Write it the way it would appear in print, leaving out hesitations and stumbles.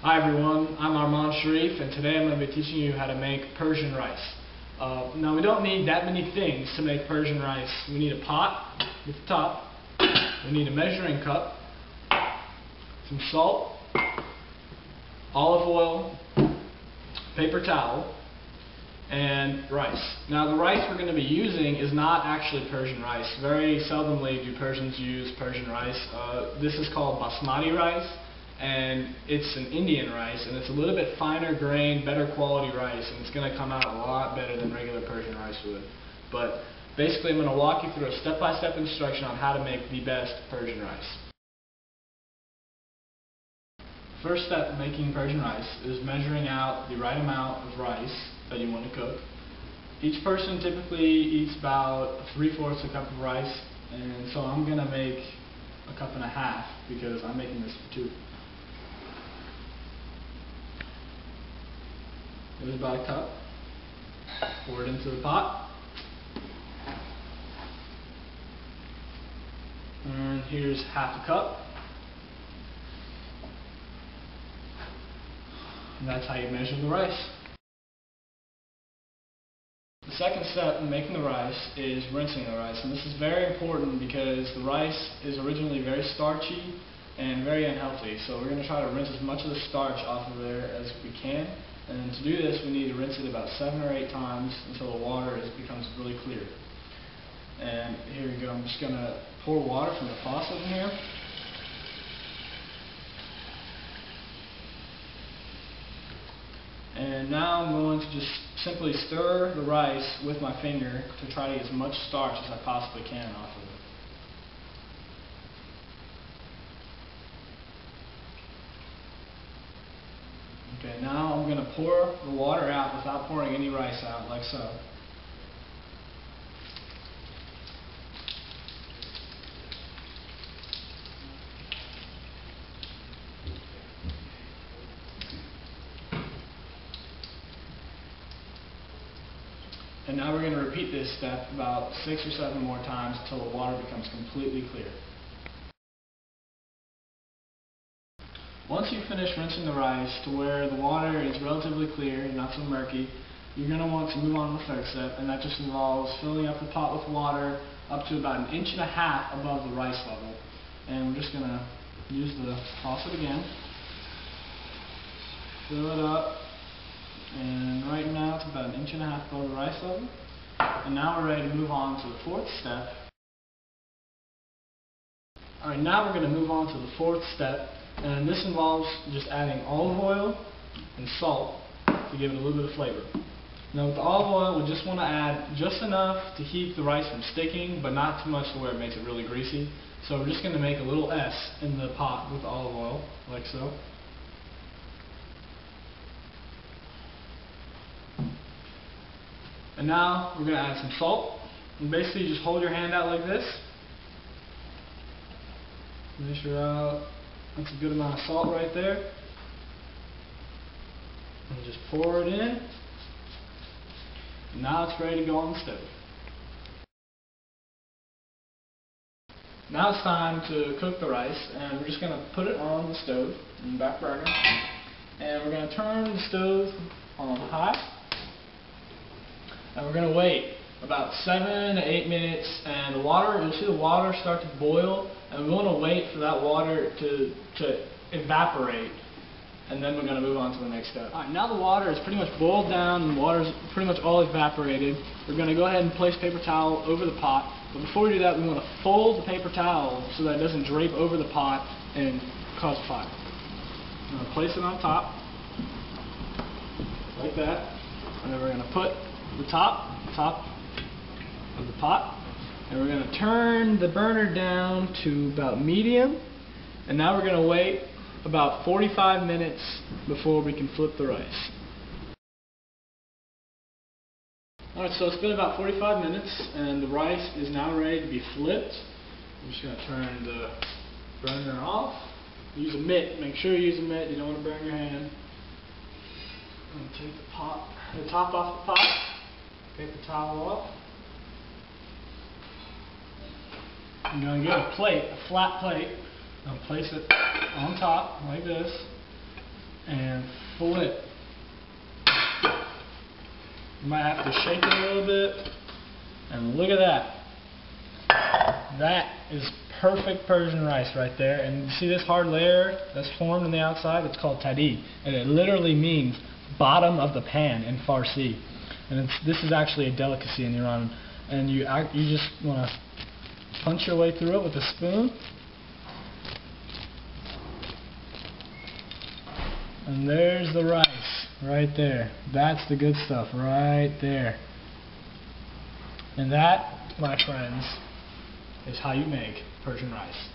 Hi everyone, I'm Armand Sharif, and today I'm going to be teaching you how to make Persian rice. Now we don't need that many things to make Persian rice. We need a pot with the top, we need a measuring cup, some salt, olive oil, paper towel, and rice. Now the rice we're going to be using is not actually Persian rice. Very seldomly do Persians use Persian rice. This is called basmati rice, and it's an Indian rice, and it's a little bit finer grained, better quality rice, and it's going to come out a lot better than regular Persian rice would. But basically I'm going to walk you through a step-by-step instruction on how to make the best Persian rice. First step in making Persian rice is measuring out the right amount of rice that you want to cook. Each person typically eats about 3/4 a cup of rice, and so I'm going to make a cup and a half because I'm making this for two. There's about a cup. Pour it into the pot. And here's half a cup. And that's how you measure the rice. The second step in making the rice is rinsing the rice, and this is very important because the rice is originally very starchy and very unhealthy, so we're going to try to rinse as much of the starch off of there as we can. And to do this we need to rinse it about 7 or 8 times until the water becomes really clear. And here we go, I'm just going to pour water from the faucet in here. And now I'm going to just simply stir the rice with my finger to try to get as much starch as I possibly can off of it. Okay, now I'm going to pour the water out without pouring any rice out, like so. And now we're going to repeat this step about 6 or 7 more times until the water becomes completely clear. Once you finish rinsing the rice to where the water is relatively clear, not so murky, you're going to want to move on to the third step, and that just involves filling up the pot with water up to about 1.5 inches above the rice level. And we're just going to use the faucet again, fill it up, and right now it's about 1.5 inches above the rice level. And now we're ready to move on to the fourth step. Alright, now we're going to move on to the fourth step, and this involves just adding olive oil and salt to give it a little bit of flavor. Now with the olive oil, we just want to add just enough to keep the rice from sticking, but not too much to where it makes it really greasy. So we're just going to make a little S in the pot with the olive oil, like so. And now we're going to add some salt. And basically just hold your hand out like this. Measure out. That's a good amount of salt right there. And just pour it in. And now it's ready to go on the stove. Now it's time to cook the rice, and we're just going to put it on the stove in the back burner. And we're going to turn the stove on high. And we're going to wait about 7 to 8 minutes, and you'll see the water start to boil, and we want to wait for that water to evaporate, and then we're going to move on to the next step. Alright, now the water is pretty much boiled down, and the water is pretty much all evaporated. We're going to go ahead and place paper towel over the pot, but before we do that we want to fold the paper towel so that it doesn't drape over the pot and cause a fire. We're going to place it on top, like that, and then we're going to put the top of the pot, and we're going to turn the burner down to about medium, and now we're going to wait about 45 minutes before we can flip the rice. Alright, so it's been about 45 minutes and the rice is now ready to be flipped. I'm just going to turn the burner off. Use a mitt. Make sure you use a mitt. You don't want to burn your hand. I'm going to take the top off the pot. Paper towel off. I'm going to get a plate, a flat plate. I'll place it on top like this. and flip. You might have to shake it a little bit, and look at that. That is perfect Persian rice right there. And you see this hard layer that's formed on the outside? It's called Tadigh, and it literally means bottom of the pan in Farsi. And this is actually a delicacy in Iran. And you just want to punch your way through it with a spoon. And there's the rice right there. That's the good stuff right there. And that, my friends, is how you make Persian rice.